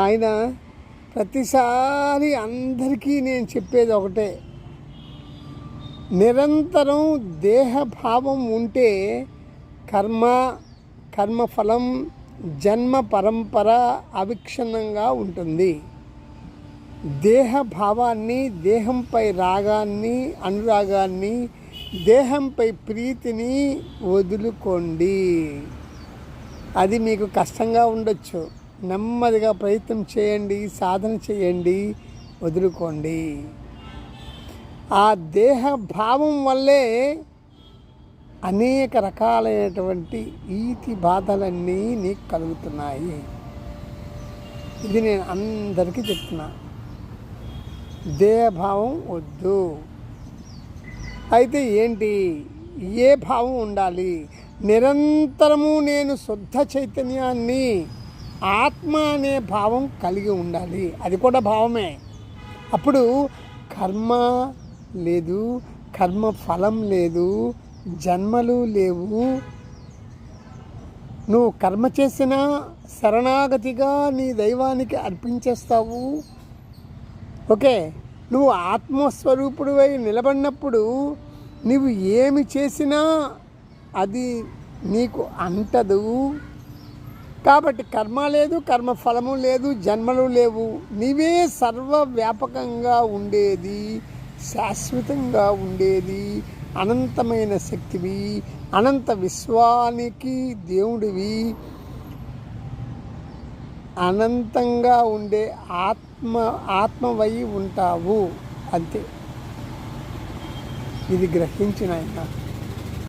ఆయన ప్రతిసారి అందరికీ నేను చెప్పేది ఒకటే, నిరంతరం దేహభావం ఉంటే కర్మఫలం జన్మ పరంపర అవిక్షిన్నంగా ఉంటుంది. దేహభావాన్ని, దేహంపై రాగాన్ని, అనురాగాన్ని, దేహంపై ప్రీతిని వదులుకోండి. అది మీకు కష్టంగా ఉండొచ్చు. నెమ్మదిగా ప్రయత్నం చేయండి, సాధన చేయండి, వదులుకోండి. ఆ దేహ భావం వల్లే అనేక రకాలైనటువంటి ఈతి బాధలన్నీ నీకు కలుగుతున్నాయి. ఇది నేను అందరికీ చెప్తున్నా. దేహభావం వద్దు. అయితే ఏంటి, ఏ భావం ఉండాలి? నిరంతరము నేను శుద్ధ చైతన్యాన్ని, ఆత్మ అనే భావం కలిగి ఉండాలి. అది కూడా భావమే. అప్పుడు కర్మ లేదు, కర్మ ఫలం లేదు, జన్మలు లేవు. నువ్వు కర్మ చేసినా శరణాగతిగా నీ దైవానికి అర్పించేస్తావు. ఓకే, నువ్వు ఆత్మస్వరూపుడివై నిలబడినప్పుడు నువ్వు ఏమి చేసినా అది నీకు అంటదు. కాబట్టి కర్మ లేదు, కర్మ ఫలము లేదు, జన్మలు లేవు. నీవే సర్వవ్యాపకంగా ఉండేది, శాశ్వతంగా ఉండేది, అనంతమైన శక్తివి, అనంత విశ్వానికి దేవుడివి, అనంతంగా ఉండే ఆత్మవై ఉంటావు. అంతే. ఇది గ్రహించిన ఆయన